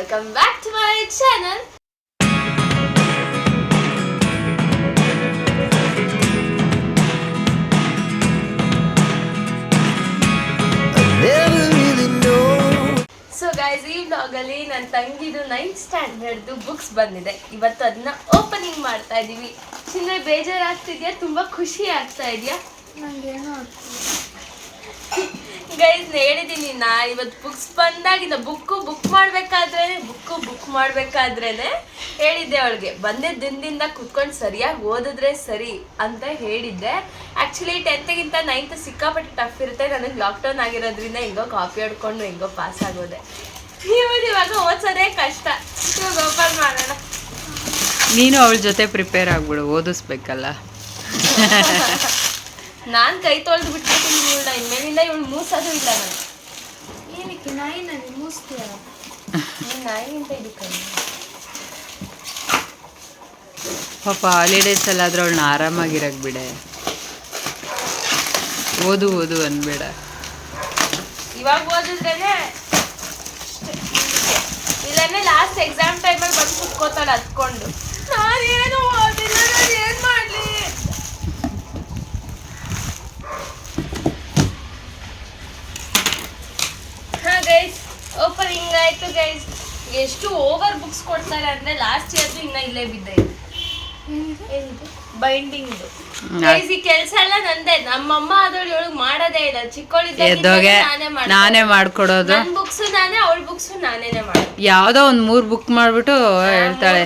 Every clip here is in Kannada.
welcome back to my channel. So guys, ಈ ವ್ಲಾಗ್ ಅಲ್ಲಿ ನನ್ನ ತಂಗಿದು 9th ಸ್ಟ್ಯಾಂಡರ್ಡ್ದು ಬುಕ್ಸ್ ಬಂದಿದೆ. ಇವತ್ತು ಅದನ್ನ ಓಪನಿಂಗ್ ಮಾಡ್ತಾ ಇದೀವಿ. ಚಿನ್ನ ಬೇಜಾರಾಗ್ತಿದ್ಯಾ? ತುಂಬಾ ಖುಷಿ ಆಗ್ತಾ ಇದೆಯಾ? ನಂಗೇನೋ ಗೈಸ್ ಹೇಳಿದೀನಿ ನಾ, ಇವತ್ತು ಬುಕ್ಸ್ ಬಂದಾಗಿಂದ ಬುಕ್ ಮಾಡ್ಬೇಕಾದ್ರೇನೆ ಹೇಳಿದ್ದೆ ಅವಳಿಗೆ, ಬಂದೇ ದಿನದಿಂದ ಕುತ್ಕೊಂಡು ಸರಿಯಾಗಿ ಓದಿದ್ರೆ ಸರಿ ಅಂತ ಹೇಳಿದ್ದೆ. ಆಕ್ಚುಲಿ 10th-ಗಿಂತ 9th ಸಿಕ್ಕಾಪಟ್ಟೆ ಟಫ್ ಇರುತ್ತೆ. ನನಗೆ ಲಾಕ್ಡೌನ್ ಆಗಿರೋದ್ರಿಂದ ಹೆಂಗೋ ಕಾಪಿ ಹೊಡ್ಕೊಂಡು ಹೆಂಗೋ ಪಾಸ್ ಆಗೋದೆ. ಇವಾಗ ಓದ್ಸೋದೇ ಕಷ್ಟ. ಇವಾಗ ಓಪನ್ ಮಾಡೋಣ. ನೀನು ಅವಳ ಜೊತೆ ಪ್ರಿಪೇರ್ ಆಗ್ಬಿಡು, ಓದಿಸ್ಬೇಕಲ್ಲ. ನಾನು ಕೈ ತೊಳೆದು ಬಿಟ್ಬಿಟ್ಟಿನಿ ಇವಳ. ಇನ್ಮೇಲಿಂದ ಇವಳು ಮೂಸೋದು ಇಲ್ಲ. ನಾನು ಏನಕ್ಕೆ ನಾಯಿ ನಾನು ಮೂಸ್ತೀಯ? ನಾಯಿ ಅಂತ ಇದಕ್ಕೆ ಪಾಪ ಹಾಲಿಡೇಸ್ ಅಲ್ಲಾದ್ರೆ ಅವಳನ್ನ ಆರಾಮಾಗಿರಕ್ ಬಿಡೆ. ಓದು ಅನ್ಬೇಡ. ಇವಾಗ ಓದಿದ್ರೇನೆ, ಇಲ್ಲೇ ಲಾಸ್ಟ್ ಎಕ್ಸಾಮ್ ಟೈಮಲ್ಲಿ ಬಂದು ಕುತ್ಕೋತಾಳೆ ಹತ್ಕೊಂಡು. ನಾನೇನು ಓದಿಲ್ಲ, ನಾನು ಏನು ಮಾಡಲಿ? ಗೈಸ್, ಓಪನಿಂಗ್ ಆಯ್ತು ಗೈಸ್. ಎಷ್ಟು ಓವರ್ ಬುಕ್ಸ್ ಕೊಡ್ತಾರೆ ಅಂದ್ರೆ ಲಾಸ್ಟ್ ಇಯರ್ದು ಇನ್ನ ಇಲ್ಲೇ ಬಿದ್ದೆ. ಬೈಂಡಿಂಗ್ ಗೈಸ್, ಈ ಕೆಲಸ ಎಲ್ಲ ನಂದೇ. ನಮ್ಮಮ್ಮ ಅದೊಳಗೆ ಇವಳಿಗೆ ಮಾಡೋದೇ ಇಲ್ಲ. ಚಿಕ್ಕವಳಿದ್ದಾಗ ನಾನೇ ಮಾಡ್ಕೊಡೋದು. ನನ್ನ ಬುಕ್ಸ್ ನಾನೇ, ಅವಳ ಬುಕ್ಸ್ ನಾನೇನೆ ಮಾಡೋದು. ಯಾವ್ದೋ ಒಂದ್ 3 ಬುಕ್ ಮಾಡ್ಬಿಟ್ಟು ಹೇಳ್ತಾಳೆ,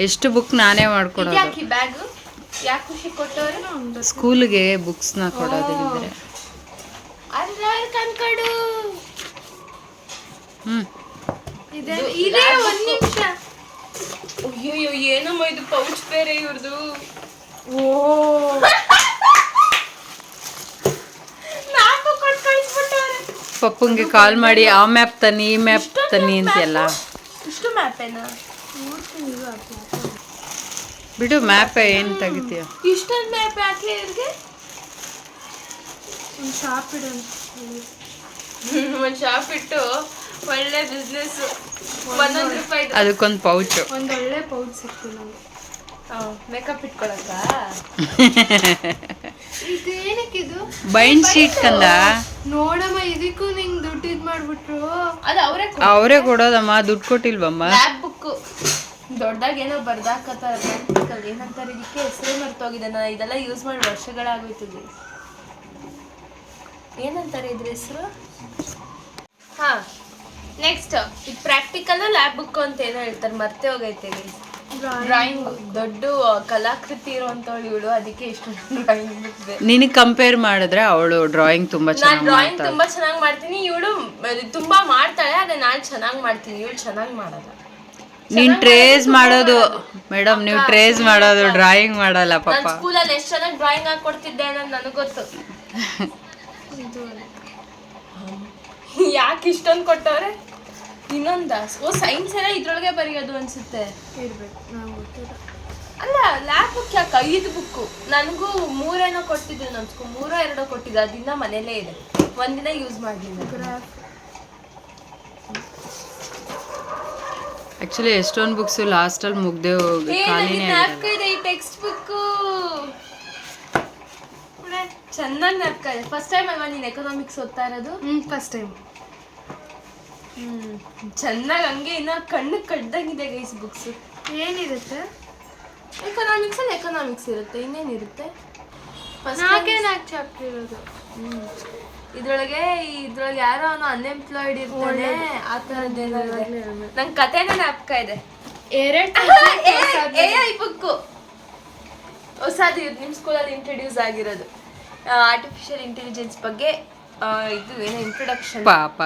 ಎಷ್ಟು ಬುಕ್ ನಾನೇ ಮಾಡ್ಕೊಡೋದು. ಯಾಕೆ ಬ್ಯಾಗ್ ಯಾಕೆ ಖುಷಿ ಕೊಟ್ಟವ್ರೆ? ಸ್ಕೂಲ್ಗೆ ಬುಕ್ಸ್ ನ ಕೊಡೋದಿದ್ರೆ ಕನ್ಕಡು. ಇದೇ ಒಂದ್ ನಿಮಿಷ. ಅಯ್ಯೋ, ಏನಮ್ಮ ಇದು ಪೌಚ್ ಬೇರೆ ಇವ್ರದು. ಓ, ನಾಲ್ಕು ಕೊಟ್ಟು ಕಳಿಸ್ಬಿಟ್ಟವ್ರೆ. ಪಪ್ಪಂಗೆ ಕಾಲ್ ಮಾಡಿ ಆ ಮ್ಯಾಪ್ ತನ್ನಿ, ಈ ಮ್ಯಾಪ್ ತನ್ನಿ ಅಂತೆಲ್ಲ. ಇಷ್ಟು ಮ್ಯಾಪೇನಾ? ಬಿಡು, ಮ್ಯಾಪ್ ಏನ್ ತೆಗಿತೀಯ? ಇಷ್ಟೊಂದು ಮ್ಯಾಪ್ ಯಾಕೆ ಇವ್ರಿಗೆ? ಒಂದು ಶಾಪ್ ಇಡು. ಒಂದು ಶಾಪ್ ಇಟ್ಟು ಒಳ್ಳೆ ಬಿಸ್ನೆಸ್. 1 ರೂಪಾಯಿ ಅದಕ್ಕೊಂದು ಪೌಚ್. ಒಂದು ಒಳ್ಳೆ ಪೌಚ್ ಸಿಕ್ತು ನಮ್ಗೆ. ಮೇಕಪ್ ಇಟ್ಕೊಳಕ್ಕ. ಇದೇನಕ್ಕಿದು? ಬೈಂಡ್ ಶೀಟ್ ಕಂದ. ನೋಡಮ್ಮ, ಇದಕ್ಕೂ ನಿಂಗೆ ದುಡ್ಡು ಇದು ಮಾಡ್ಬಿಟ್ರು. ಅದು ಅವರೇ ಕೊಡೋದಮ್ಮ, ದುಡ್ಡು ಕೊಟ್ಟಿಲ್ವಮ್ಮ. ಲ್ಯಾಬ್ ಬುಕ್ ದೊಡ್ಡದಾಗ ಏನೋ ಬರ್ದಾಕತ್ತಾರ. ಏನಂತಾರೆ ಇದಕ್ಕೆ? ಹೆಸರು ಮರ್ತೋಗಿದೆ. ನಾನು ಇದೆಲ್ಲ ಯೂಸ್ ಮಾಡಿ ವರ್ಷಗಳಾಗೋಯ್ತದೆ. ಏನಂತಾರೆ ಇದ್ರ ಹೆಸರು? ಹಾ, ನೆಕ್ಸ್ಟ್ ಇದು ಪ್ರಾಕ್ಟಿಕಲ್ ಲ್ಯಾಬ್ ಬುಕ್ ಅಂತ ಏನೋ ಹೇಳ್ತಾರೆ, ಮರ್ತೇ ಹೋಗೈತೆ. ಡ್ರಾಯಿಂಗ್ ದೊಡ್ಡ ಕಲಾಕೃತಿ ಇರುವಂತವಳು ಇವಳು, ಅದಕ್ಕೆ ಎಷ್ಟು ಡ್ರಾಯಿಂಗ್ ಬುಕ್. ನಿನಗೆ ಕಂಪೇರ್ ಮಾಡಿದ್ರೆ ಅವಳು ಡ್ರಾಯಿಂಗ್ ತುಂಬಾ ನಾನು ಚೆನ್ನಾಗಿ ಡ್ರಾಯಿಂಗ್ ತುಂಬಾ ಚೆನ್ನಾಗಿ ಮಾಡ್ತೀನಿ, ಇವಳು ತುಂಬಾ ಮಾಡ್ತಾಳೆ. ಅದೇ ನಾನು ಚೆನ್ನಾಗಿ ಮಾಡ್ತೀನಿ, ಇವಳು ಚೆನ್ನಾಗಿ ಮಾಡಲ್ಲ. ನೀನ್ ಟ್ರೇಸ್ ಮಾಡೋದು ಮೇಡಮ್, ನೀವು ಟ್ರೇಸ್ ಮಾಡೋದು, ಡ್ರಾಯಿಂಗ್ ಮಾಡಲ್ಲ. ಪಾಪ ಸ್ಕೂಲಲ್ಲಿ ಎಷ್ಟು ಚೆನ್ನಾಗಿ ಡ್ರಾಯಿಂಗ್ ಹಾಕೊಡ್ತಿದ್ದೆ ಅನ್ನೋದು ನನಗೆ ಗೊತ್ತು. ಯಾಕೆ ಇಷ್ಟೊಂದು ಕೊಟ್ಟವ್ರೆ? ಇನ್ನೊಂದ ಸೈನ್ಸ್ ಎಲ್ಲ ಇದ್ರೊಳಗೆ ಬರೆಯೋದು ಅನ್ಸುತ್ತೆ. ಇರ್ಬೇಕು, ನಾವು ಗೊತ್ತಿಲ್ಲ. ಅಲ್ಲ, ಲ್ಯಾಬ್ ಬುಕ್ ಯಾಕೆ? 5 ಬುಕ್ಕು. ನನಗೂ 3 ಕೊಟ್ಟಿದ್ರು. ನಮ್ಮ ಸ್ಕೂಲ್ 3 ಕೊಟ್ಟಿದ್ದು. ಅದಿನ್ನ ಮನೇಲೇ ಇದೆ, ಒಂದಿನ ಯೂಸ್ ಮಾಡಲಿಲ್ಲ. ಆಕ್ಚುಲಿ ಎಷ್ಟೊಂದು ಬುಕ್ಸ್ ಲಾಸ್ಟ್ ಅಲ್ಲಿ ಮುಗ್ದೆ ಹೋಗಿ ಖಾಲಿನೇ ಇದೆ. ಈ ಟೆಕ್ಸ್ಟ್ ಬುಕ್ ಚೆನ್ನಾಗಿ ನಾಪ್ಕ ಇದೆ. ಫಸ್ಟ್ ಟೈಮ್ ಅಲ್ವಾ ನೀನು ಎಕನಾಮಿಕ್ಸ್ ಓದ್ತಾ ಇರೋದು? First time. ಚೆನ್ನಾಗಿ ಹಂಗೆ ಇನ್ನ ಕಣ್ಣು ಕಡ್ದಂಗಿದೆ ಗೈಸ್ ಬುಕ್ಸ್. ಏನಿರುತ್ತೆ ಎಕನಾಮಿಕ್ಸ್ ಅಲ್ಲಿ? ಎಕನಾಮಿಕ್ಸ್ ಇರುತ್ತೆ, ಇನ್ನೇನಿರುತ್ತೆ? 4 ಚಾಪ್ಟರ್ ಇರೋದು. ಇದ್ರೊಳಗೆ ಯಾರೋ ಅವನು ಅನ್ಎಂಪ್ಲಾಯ್ಡ್ ಇರ್ತಾನೆ, ಆ ಥರದ್ದೇನಾದ್ರೆ. ನಂಗೆ ಕಥೆನೇ ಜ್ಞಾಪಕ ಇದೆ. 2 AI ಬುಕ್ಕು ಹೊಸದು ನಿಮ್ಮ ಸ್ಕೂಲಲ್ಲಿ ಇಂಟ್ರೊಡ್ಯೂಸ್ ಆಗಿರೋದು. ಆರ್ಟಿಫಿಷಿಯಲ್ ಇಂಟೆಲಿಜೆನ್ಸ್ ಬಗ್ಗೆ ಇದು ಏನೋ ಇಂಟ್ರೊಡಕ್ಷನ್. ಪಾಪ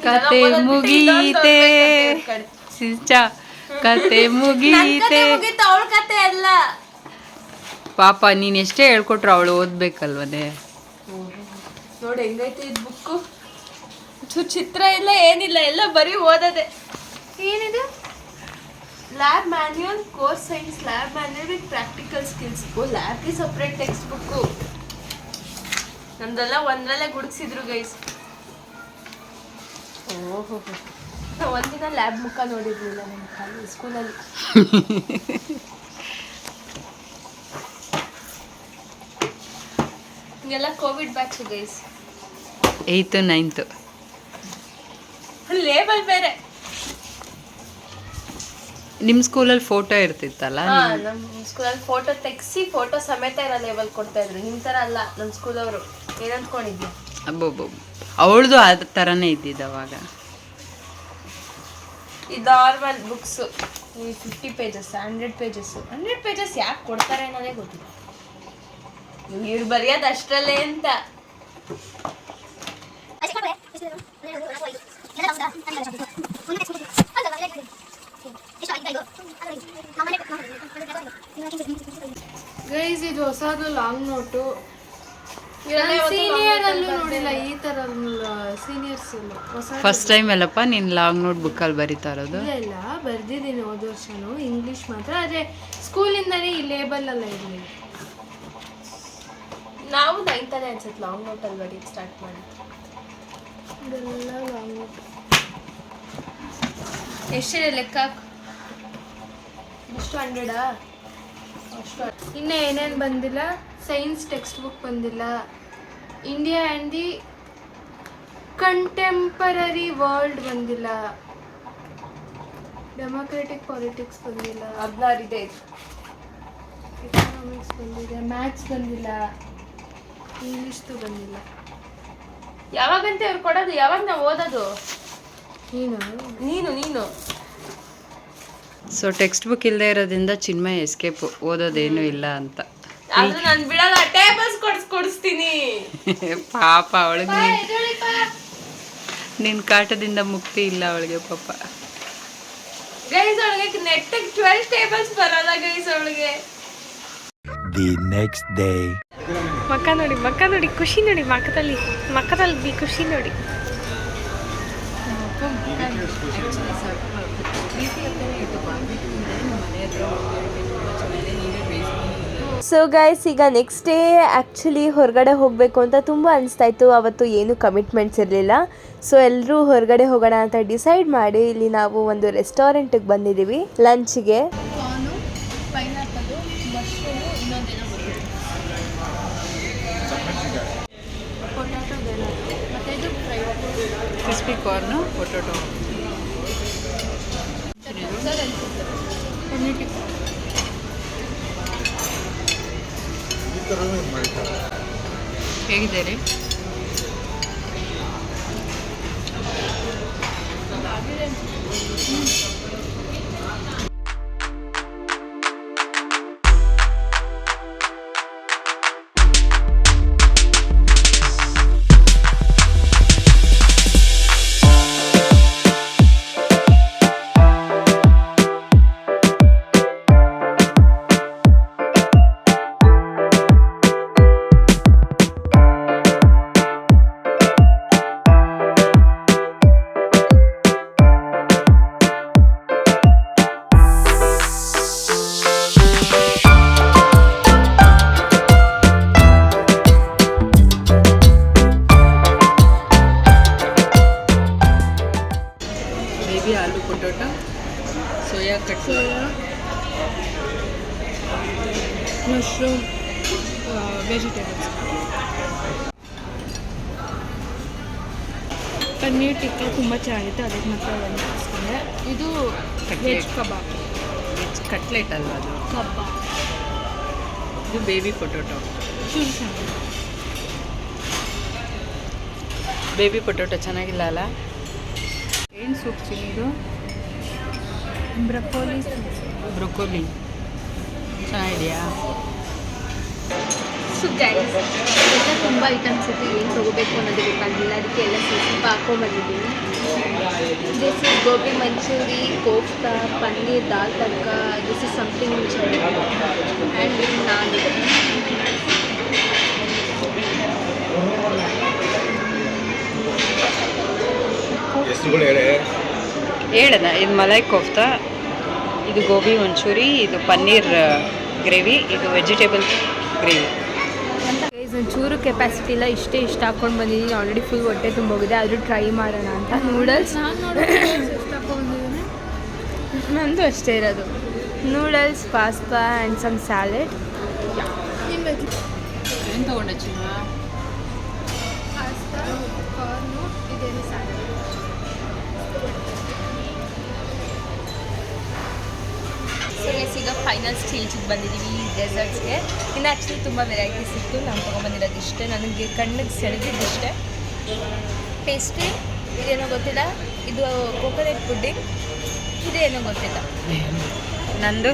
ಕತೆ ಮುಗೀತೆ ಕತೆ ಮುಗೀತೆ. ಅವಳ ಕತೆ ಅಲ್ಲ ಪಾಪ, ನೀನ್ ಎಷ್ಟೇ ಹೇಳ್ಕೊಟ್ರು ಅವಳು ಓದ್ಬೇಕಲ್ವನೇ. ನೋಡಿ ಹೆಂಗೈತೆ ಇದು ಬುಕ್ಕು. ಚಿತ್ರ ಇಲ್ಲ, ಏನಿಲ್ಲ, ಎಲ್ಲ ಬರೀ ಓದದೆ. ಏನಿದೆ? Lab manual, course science lab manual with practical skills. ಲ್ಯಾಬ್ಗೆ ಸಪ್ರೇಟ್ ಟೆಕ್ಸ್ಟ್ ಬುಕ್ಕು. ನಮ್ದೆಲ್ಲ ಒಂದ್ರಲ್ಲೇ ಗುಡಿಸಿದ್ರು ಗೈಸ್. ಒಂದಿನ ಲ್ಯಾಬ್ ಮುಖ ನೋಡಿರ್ಲಿಲ್ಲ ನಮ್ಮ ಕಾಲೇಜ್ ಸ್ಕೂಲಲ್ಲಿ. ಹಿಂಗೆಲ್ಲ Covid batch guys. 8th 9th label ಬೇರೆ. ನಿಮ್ಮ ಸ್ಕೂಲಲ್ಲಿ ಫೋಟೋ ಇರ್ತಿತ್ತಲ್ಲ? ನಮ್ಮ ಸ್ಕೂಲಲ್ಲಿ ಫೋಟೋ ತೆಗ್ಸಿ ಫೋಟೋ ಸಮೇತ ಇರೋ ಲೇಬಲ್ ಕೊಡ್ತಾ ಇದ್ರು. ನಿಮ್ಮ ಥರ ಅಲ್ಲ ನಮ್ಮ ಸ್ಕೂಲವರು. ಏನಂದ್ಕೊಂಡಿದ್ವಿ? ಅಬ್ಬೊಬ್ಬ, ಅವಳದು ಆ ಥರನೇ ಇದ್ದಿದ್ದು ಅವಾಗ. ಈ normal books 50 pages 100 pages 100 pages ಯಾಕೆ ಕೊಡ್ತಾರೆ ಅನ್ನೋದೇ ಗೊತ್ತಿಲ್ಲ. ಇವ್ರು ಬರೆಯೋದು ಅಷ್ಟರಲ್ಲೇ ಅಂತ. ಗೈಸ್ ಇದು ಹೊಸದು ಲಾಂಗ್ ನೋಟು. ಸೀನಿಯರ್ ಅಲ್ಲೂ ನೋಡಿಲ್ಲ ಈ ತರ ಸೀನಿಯರ್ಸ್ ಹೊಸ. ಫಸ್ಟ್ ಟೈಮ್ ಅಲ್ಲಪ್ಪ ನೀನು ಲಾಂಗ್ ನೋಟ್ ಬುಕ್ಕಲ್ಲಿ ಬರಿತಾ ಇರೋದು? ಇಲ್ಲ ಬರ್ದಿದ್ದೀನಿ ಹೋದ ವರ್ಷನೂ ಇಂಗ್ಲೀಷ್ ಮಾತ್ರ. ಆದರೆ ಸ್ಕೂಲಿಂದನೇ ಈ ಲೇಬಲ್ ಎಲ್ಲ ಇರಲಿಲ್ಲ. ನಾವು 9th ಅನ್ಸುತ್ತೆ ಲಾಂಗ್ ನೋಟಲ್ಲಿ ಬರೀಕ್ ಸ್ಟಾರ್ಟ್ ಮಾಡಿದ್ದು. ಇದೆಲ್ಲ ಲಾಂಗ್ ನೋಟ್. ಎಷ್ಟಿದೆ ಲೆಕ್ಕ? ಎಷ್ಟು 100? ಅಷ್ಟು. ಇನ್ನು ಏನೇನು ಬಂದಿಲ್ಲ? ಸೈನ್ಸ್ ಟೆಕ್ಸ್ಟ್ ಬುಕ್ ಬಂದಿಲ್ಲ. India and the contemporary world ಬಂದಿಲ್ಲ. ಡೆಮೋಕ್ರೆಟಿಕ್ ಪಾಲಿಟಿಕ್ಸ್ ಬಂದಿಲ್ಲ. 16 ಇದೆ. ಎಕನಾಮಿಕ್ಸ್ ಬಂದಿದೆ. ಮ್ಯಾಥ್ಸ್ ಬಂದಿಲ್ಲ. ಇಂಗ್ಲೀಷ್ದು ಬಂದಿಲ್ಲ. ಯಾವಾಗಂತ ಇವ್ರು ಕೊಡೋದು? ಯಾವಾಗ ನಾವು ಓದೋದು? ನೀನು ನೀನು ಸೊ ಟೆಕ್ಸ್ಟ್ ಬುಕ್ ಇಲ್ಲದೆ ಇರೋದ್ರಿಂದ ಚಿನ್ಮಯ ಎಸ್ಕೇಪ್, ಓದೋದೇನು ಇಲ್ಲ ಅಂತ. ಆದ್ರೂ ನಾನು ಬಿಡಲ್ಲ, ಟೇಬಲ್ಸ್ ಕೊಡಿಸ್ತೀನಿ. ಪಾಪ ಅವಳಿಗೆ ನಿನ್ನ ಕಾಟದಿಂದ ಮುಕ್ತಿ ಇಲ್ಲ ಅವಳಿಗೆ ಪಾಪ. ಗೈಸ್ ಅವಳಿಗೆ ನೆಟ್ಟಿಗೆ 12 ಟೇಬಲ್ಸ್ ಬರಲ್ಲ ಗೈಸ್ ಅವಳಿಗೆ. The next day. ಮಕ್ಕ ನೋಡಿ ಖುಷಿ ನೋಡಿ ಮಕ್ಕದಲ್ಲಿ ಖುಷಿ ನೋಡಿ. ಸೊ ಗೈಸ್ ಈಗ ನೆಕ್ಸ್ಟ್ ಡೇ ಆ್ಯಕ್ಚುಲಿ ಹೊರಗಡೆ ಹೋಗಬೇಕು ಅಂತ ತುಂಬ ಅನಿಸ್ತಾ ಇತ್ತು. ಅವತ್ತು ಏನು ಕಮಿಟ್ಮೆಂಟ್ಸ್ ಇರಲಿಲ್ಲ. ಸೊ ಎಲ್ಲರೂ ಹೊರಗಡೆ ಹೋಗೋಣ ಅಂತ ಡಿಸೈಡ್ ಮಾಡಿ ಇಲ್ಲಿ ನಾವು ಒಂದು ರೆಸ್ಟೋರೆಂಟಿಗೆ ಬಂದಿದ್ದೀವಿ ಲಂಚ್ಗೆ. Crispy corn, potato. ಹೇಗಿದೆ ರೀ? ಆಲೂ potato, soya cutlet, mushroom, vegetables, paneer tikka ತುಂಬ ಚೆನ್ನಾಗಿತ್ತು. ಅದಕ್ಕೆ ಮಾತ್ರ ಒಂದು ಹಾಕ್ಸ್ಕೊಂಡೆ. ಇದು ವೆಜ್ ಕಬಾಬ್. ವೆಜ್ ಕಟ್ಲೆಟ್ ಅಲ್ವಾ ಅದು? ಕಬಾಬ್. ಇದು ಬೇಬಿ ಪೊಟೊಟೊ. ಚೂರು ಚೆನ್ನಾಗಿ. ಬೇಬಿ ಪೊಟೊಟೊ ಚೆನ್ನಾಗಿಲ್ಲ ಅಲ್ಲ? ಏನು ಸೂಪ್ ಚಿನ್ನಿದು? ಬ್ರೊಕೋಲಿ ಚೆನ್ನಾಗಿದೆಯಾ? ಸೊ ಗೈಸ್ ಎಲ್ಲ ತುಂಬ ಐಟಮ್ಸ್ ಇತ್ತು, ಏನು ತೊಗೋಬೇಕು ಅನ್ನೋದು ಗೊತ್ತಾಗಲಿಲ್ಲ. ಅದಕ್ಕೆ ಎಲ್ಲ ಸ್ವಲ್ಪ ಹಾಕೊಂಡ್ಬಂದಿದ್ದೀನಿ. This is gobi manchurian, kofta, paneer, dal tadka. This is something which and naan. ಹೇಳದ ಇದು ಮಲೈ ಕೋಫ್ತಾ, ಇದು ಗೋಬಿ ಮಂಚೂರಿ, ಇದು ಪನ್ನೀರ್ ಗ್ರೇವಿ, ಇದು ವೆಜಿಟೇಬಲ್ ಗ್ರೇವಿ. ಒಂಚೂರು ಕೆಪಾಸಿಟಿ ಇಲ್ಲ, ಇಷ್ಟ ಹಾಕ್ಕೊಂಡು ಬಂದಿದ್ದೀನಿ. ಆಲ್ರೆಡಿ ಫುಲ್ ಹೊಟ್ಟೆ ತುಂಬೋಗಿದೆ. ಆದರೂ ಟ್ರೈ ಮಾಡೋಣ ಅಂತ. ನೂಡಲ್ಸ್ ನಂದು ಅಷ್ಟೇ ಇರೋದು. Noodles, pasta and some salad. ಏನು ತೊಗೊಂಡೆ ಚಿನ್ನ? ಪಾಸ್ತಾ, ಕಾರ್ನು, ಇದೇನು ಸ್ಯಾಲೆಡ್. ಸೊ ಈಗ ಫೈನಲ್ ಸ್ಟೇಜಿಗೆ ಬಂದಿದ್ದೀವಿ ಡೆಸರ್ಟ್ಸ್ಗೆ. ಇನ್ನು ಆ್ಯಕ್ಚುಲಿ ತುಂಬ ವೆರೈಟೀಸ್ ಇತ್ತು. ನಾನು ತೊಗೊಂಬಂದಿರೋದು ಇಷ್ಟೇ, ನನಗೆ ಕಣ್ಣಿಗೆ ಸೆಳೆದಿದ್ದಷ್ಟೇ. ಪೇಸ್ಟ್ರಿ ಇದೇನೋ ಗೊತ್ತಿಲ್ಲ, ಇದು ಕೋಕೋನಟ್ ಪುಡ್ಡಿಂಗ್, ಇದೇನೋ ಗೊತ್ತಿಲ್ಲ. ನಂದು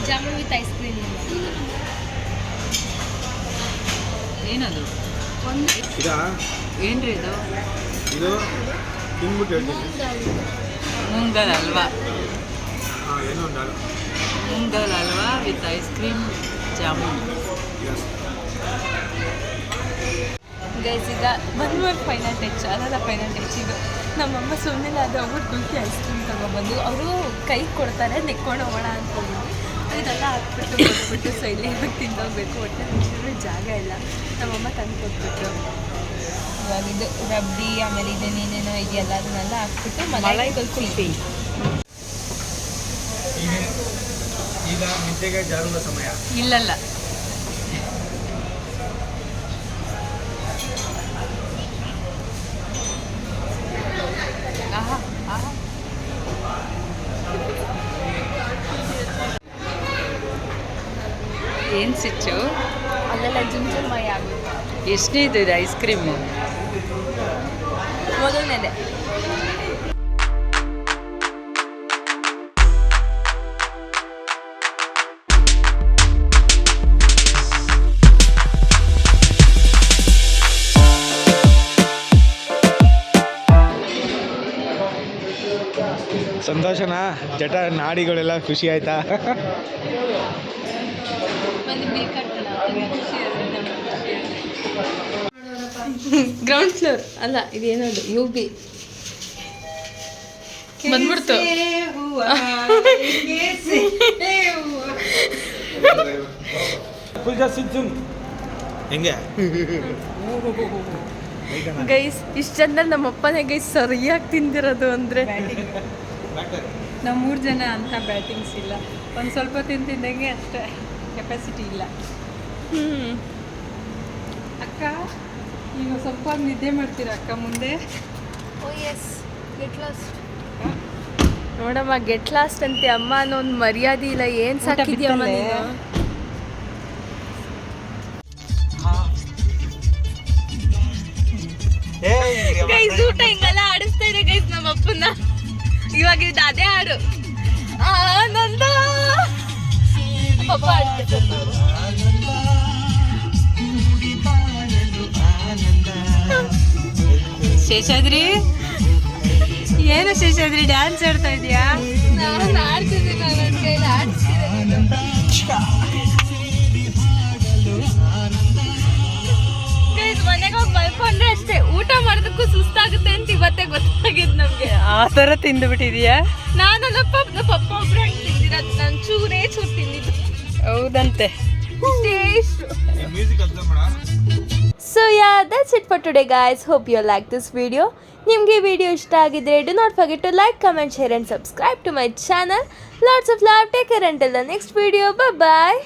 ಜಾಮೂನ್ ವಿತ್ ಐಸ್ ಕ್ರೀಮ್. ಏನದು? ಇದಾ ಏನ್ರಿ ಇದು? ಇದು ತಿಂದ್ಬಿಟ್ಟು ಹೇಳ್ತೀನಿ. ಮೂಂಗ್ ದಾಲ್ ಹಲ್ವಾ. ಹಾಂ ಏನೋ ಒಂದು moong dal halwa with ice cream jamun. Yes. Guys ಈಗ ಬಂದು ಫೈನಲ್ ಟಚ್, ಅದಲ್ಲ ಫೈನಲ್ ಟಚ್ ಇದು. ನಮ್ಮಮ್ಮ ಸುಮ್ಮನೆ ಅದು ಅವ್ರು ಕುಲ್ಕಿ ಐಸ್ ಕ್ರೀಮ್ ತೊಗೊಬಂದು ಅವರು ಕೈ ಕೊಡ್ತಾರೆ, ನೆಕ್ಕೊಂಡು ಹೋಗೋಣ ಅಂದ್ಕೊಂಡಿದ್ವಿ. ಇದೆಲ್ಲ ಹಾಕ್ಬಿಟ್ಟು ಕೊಟ್ಬಿಟ್ಟು ಸೊ ಇಲ್ಲಿ ಇವಾಗ ತಿಂದೋಗ್ಬೇಕು. ಹೊಟ್ಟೆ ಮುಚ್ಚಿದ್ರೆ ಜಾಗ ಇಲ್ಲ. ನಮ್ಮಮ್ಮ ತಂದು ಕೊಟ್ಬಿಟ್ರು. ಇವಾಗ ಇದು ರಬ್ಬಿ, ಆಮೇಲೆ ಇದೇನೇನೇನೋ ಇದೆಯಲ್ಲ ಅದನ್ನೆಲ್ಲ ಹಾಕ್ಬಿಟ್ಟು ಮಲೈ ಕುಲ್ಫಿ. ಈಗ ನಿದ್ದೆಗೆ ಜಾರುವ ಸಮಯ. ಇಲ್ಲಲ್ಲ, ಆಹಾ ಆಹಾ. ಏನು ಸಿಚ್ಚು? ಅಲ್ಲೆಲ್ಲ ಜಿಂಜರ್ ಮೈ ಆಗುತ್ತೆ. ಎಷ್ಟನೇದು ಇದು ಐಸ್ ಕ್ರೀಮು? ಮೊದಲನೇದೆ. ಸಂತೋಷನಾ? ಜಟ ನಾಡಿಗಳೆಲ್ಲ ಖುಷಿ ಆಯ್ತಾ? ಗ್ರೌಂಡ್ ಫ್ಲೋರ್ ಅಲ್ಲ, ಇದೇನದು ಯು ಬಿ ಬಂದ್ಬಿಡ್ತು. ಹೆಂಗೆ ಗೈಸ್ ಇಷ್ಟು ಜನ ನಮ್ಮಪ್ಪನೇ ಗೈಸ್ ಸರಿಯಾಗಿ ತಿಂದಿರೋದು ಅಂದರೆ. ನಾವು 3 ಜನ ಅಂತ ಬ್ಯಾಟಿಂಗ್ಸ್ ಇಲ್ಲ, ಒಂದು ಸ್ವಲ್ಪ ತಿಂತಿದ್ದಂಗೆ ಅಷ್ಟೇ ಕೆಪಾಸಿಟಿ ಇಲ್ಲ. ಅಕ್ಕ ಈಗ ಸ್ವಲ್ಪ ನಿದ್ದೆ ಮಾಡ್ತೀರಾ ಅಕ್ಕ ಮುಂದೆ? ನೋಡಮ್ಮ ಗೆಟ್ ಲಾಸ್ಟ್ ಅಂತೆ ಅಮ್ಮ ಅನ್ನೋ ಒಂದು ಮರ್ಯಾದೆ ಇಲ್ಲ. ಏನು ಸಾಕಿದ್ಯಮ್ಮ ನೀನು? ಗೈಸ್ ಊಟ ಹಿಂಗೆಲ್ಲ ಆಡಿಸ್ತಾ ಇದೆ ಗೈಸ್ ನಮ್ಮ ಅಪ್ಪನ. ಇವಾಗ ಇದು ಅದೇ ಹಾಡು ಆನಂದ ಪಪ್ಪ ಶೇಷಾದ್ರಿ, ಏನು ಶೇಷಾದ್ರಿ ಡ್ಯಾನ್ಸ್ ಆಡ್ತಾ ಇದೆಯಾ? ನಾನು ಆಡ್ತಿದ್ದೆ, ನನ್ನ ಕೈಲಿ ಆಡ್ಸಿದೆ. ಮನೆಗೆ ಹೋಗಿ ಮಲ್ಕೊಂಡ್ರೆ ಅಷ್ಟೇ, ಊಟ ಮಾಡೋದಕ್ಕೂ ಸುಸ್ತಾಗುತ್ತೆ ಅಂತ ಇವತ್ತೇ ಗೊತ್ತಾಗಿದ್ದು ನಮಗೆ. ಆ ಥರ ತಿಂದುಬಿಟ್ಟಿದೀಯಾ? ನಾನಲ್ಲ ನಮ್ಮ ಪಪ್ಪ ಒಬ್ರು ಹಂಗೆ ತಿಂದಿರೋದು, ನಾನು ಚೂರೇ ಚೂರು ತಿಂದಿದ್ದು. ಹೌದಂತೆ. So yeah, that's it for today guys. Hope you like this video. ನಿಮಗೆ ವಿಡಿಯೋ ಇಷ್ಟ ಆಗಿದ್ರೆ do not forget to like, comment, share and subscribe to my channel. Lots of love. Take care until the next video. Bye bye.